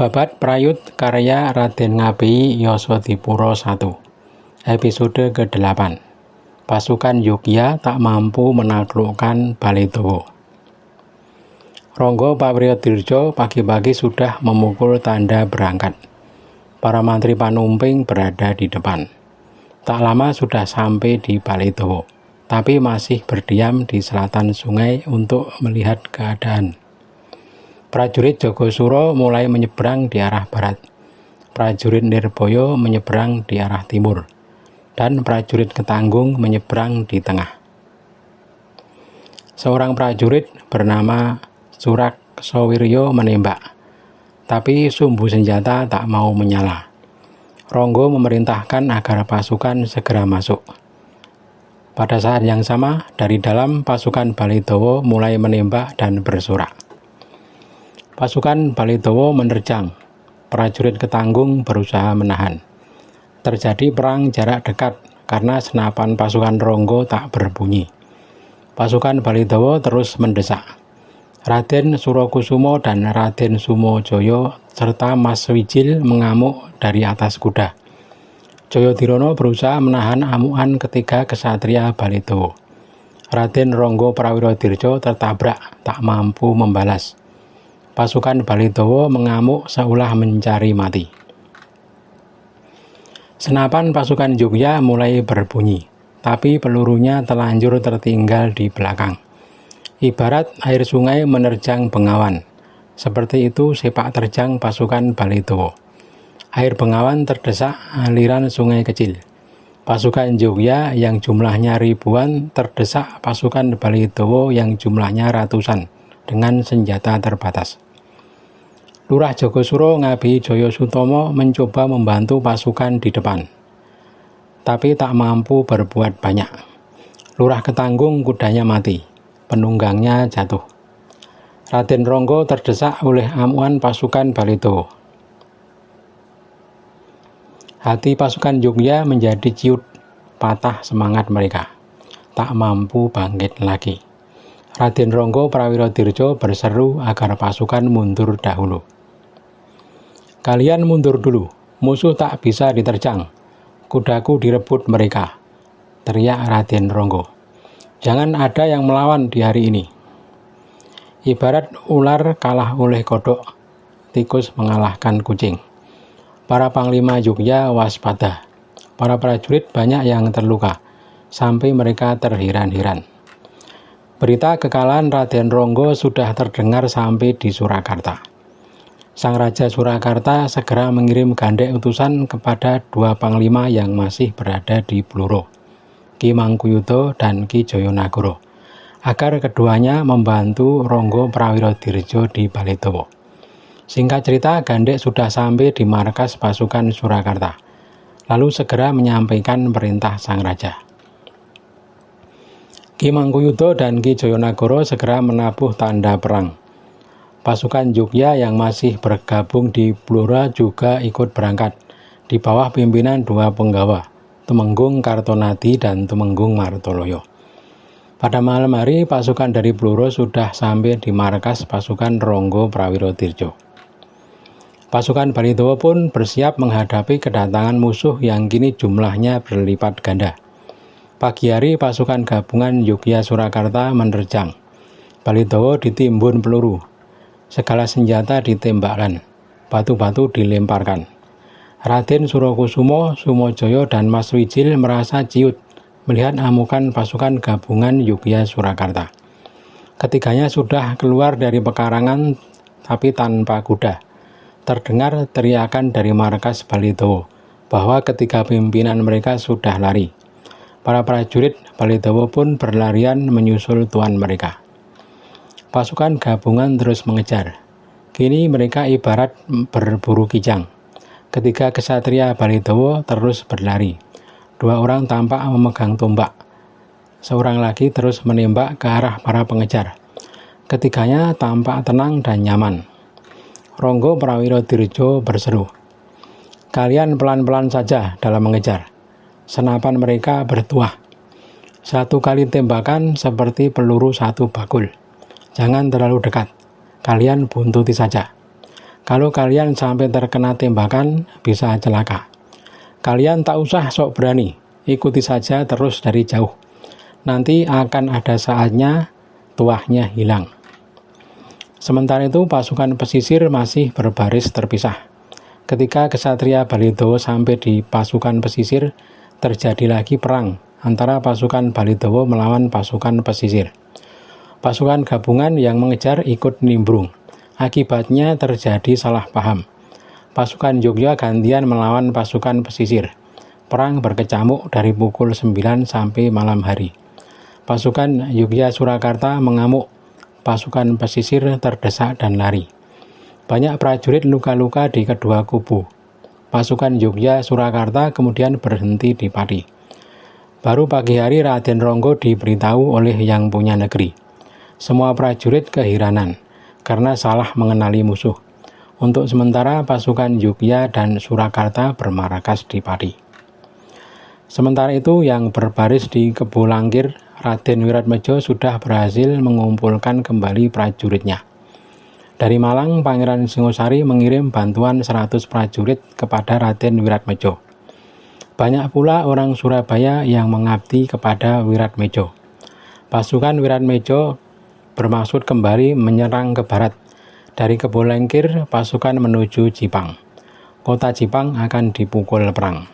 Babat Prayut karya Raden Ngabei Yasadipura I. Episode ke-8. Pasukan Yogya tak mampu menaklukkan Baledawa. Rangga Pawriyadirja pagi-pagi sudah memukul tanda berangkat. Para mantri panumping berada di depan. Tak lama sudah sampai di Baledawa, tapi masih berdiam di selatan sungai untuk melihat keadaan. Prajurit Jagasura mulai menyeberang di arah barat, prajurit Nirbaya menyeberang di arah timur, dan prajurit Ketanggung menyeberang di tengah. Seorang prajurit bernama Suraksawirya menembak, tapi sumbu senjata tak mau menyala. Rangga memerintahkan agar pasukan segera masuk. Pada saat yang sama, dari dalam pasukan Baledawa mulai menembak dan bersorak. Pasukan Baledawa menerjang, prajurit Ketanggung berusaha menahan. Terjadi perang jarak dekat karena senapan pasukan Rangga tak berbunyi. Pasukan Baledawa terus mendesak. Raden Surakusuma dan Raden Sumajaya serta Mas Wijil mengamuk dari atas kuda. Jayadirana berusaha menahan amukan ketiga kesatria Baledawa. Raden Rangga Prawiradirja tertabrak, tak mampu membalas. Pasukan Baledawa mengamuk seolah mencari mati. Senapan pasukan Yogya mulai berbunyi, tapi pelurunya telanjur tertinggal di belakang. Ibarat air sungai menerjang bengawan, seperti itu sepak terjang pasukan Baledawa. Air bengawan terdesak aliran sungai kecil. Pasukan Yogya yang jumlahnya ribuan terdesak pasukan Baledawa yang jumlahnya ratusan dengan senjata terbatas. Lurah Jagasura Ngabei Jayasutama mencoba membantu pasukan di depan, tapi tak mampu berbuat banyak. Lurah Ketanggung kudanya mati, penunggangnya jatuh. Raden Rangga terdesak oleh amukan pasukan Baledawa. Hati pasukan Yogya menjadi ciut, patah semangat mereka, tak mampu bangkit lagi. Raden Rangga Prawiradirja berseru agar pasukan mundur dahulu. "Kalian mundur dulu, musuh tak bisa diterjang. Kudaku direbut mereka," teriak Raden Rangga. "Jangan ada yang melawan di hari ini." Ibarat ular kalah oleh kodok, tikus mengalahkan kucing. Para panglima Yogya waspada. Para prajurit banyak yang terluka, sampai mereka terheran-heran. Berita kekalahan Raden Rangga sudah terdengar sampai di Surakarta. Sang Raja Surakarta segera mengirim gandek utusan kepada dua panglima yang masih berada di Blora, Ki Mangkuyuda dan Ki Jayanagara, agar keduanya membantu Rangga Prawiradirja di Baledawa. Singkat cerita, gandek sudah sampai di markas pasukan Surakarta, lalu segera menyampaikan perintah sang raja. Ki Mangkuyuda dan Ki Jayanagara segera menabuh tanda perang. Pasukan Yogya yang masih bergabung di Blora juga ikut berangkat di bawah pimpinan dua penggawa, Tumenggung Kartonadi dan Tumenggung Martoloyo. Pada malam hari, pasukan dari Blora sudah sampai di markas pasukan Rangga Prawiradirja. Pasukan Baledawa pun bersiap menghadapi kedatangan musuh yang kini jumlahnya berlipat ganda. Pagi hari, pasukan gabungan Yogya Surakarta menerjang. Baledawa ditimbun peluru. Segala senjata ditembakkan, batu-batu dilemparkan. Raden Surakusuma, Sumajaya, dan Mas Wijil merasa ciut melihat amukan pasukan gabungan Yogya Surakarta. Ketiganya sudah keluar dari pekarangan tapi tanpa kuda. Terdengar teriakan dari markas Baledawa bahwa ketiga pimpinan mereka sudah lari. Para prajurit Baledawa pun berlarian menyusul tuan mereka. Pasukan gabungan terus mengejar. Kini mereka ibarat berburu kijang. Ketiga kesatria Baledawa terus berlari. Dua orang tampak memegang tombak. Seorang lagi terus menembak ke arah para pengejar. Ketiganya tampak tenang dan nyaman. Rangga Prawiradirja berseru, "Kalian pelan-pelan saja dalam mengejar." Senapan mereka bertuah. Satu kali tembakan seperti peluru satu bakul. Jangan terlalu dekat, kalian buntuti saja. Kalau kalian sampai terkena tembakan, bisa celaka. Kalian tak usah sok berani, ikuti saja terus dari jauh. Nanti akan ada saatnya tuahnya hilang. Sementara itu pasukan pesisir masih berbaris terpisah. Ketika Ksatria Balidowo sampai di pasukan pesisir, terjadi lagi perang antara pasukan Balidowo melawan pasukan pesisir. Pasukan gabungan yang mengejar ikut nimbrung. Akibatnya terjadi salah paham. Pasukan Yogya gantian melawan pasukan pesisir. Perang berkecamuk dari pukul 9 sampai malam hari. Pasukan Yogya Surakarta mengamuk. Pasukan pesisir terdesak dan lari. Banyak prajurit luka-luka di kedua kubu. Pasukan Yogya Surakarta kemudian berhenti di Pati. Baru pagi hari Raden Ronggo diberitahu oleh yang punya negeri. Semua prajurit keheranan karena salah mengenali musuh. Untuk sementara pasukan Yogya dan Surakarta bermarkas di Pati. Sementara itu yang berbaris di Kebo Langkir, Raden Wiratmejo sudah berhasil mengumpulkan kembali prajuritnya. Dari Malang, Pangeran Singosari mengirim bantuan 100 prajurit kepada Raden Wiratmejo. Banyak pula orang Surabaya yang mengabdi kepada Wiratmejo. Pasukan Wiratmejo bermaksud kembali menyerang ke barat. Dari Kebo Langkir, pasukan menuju Jipang. Kota Jipang akan dipukul perang.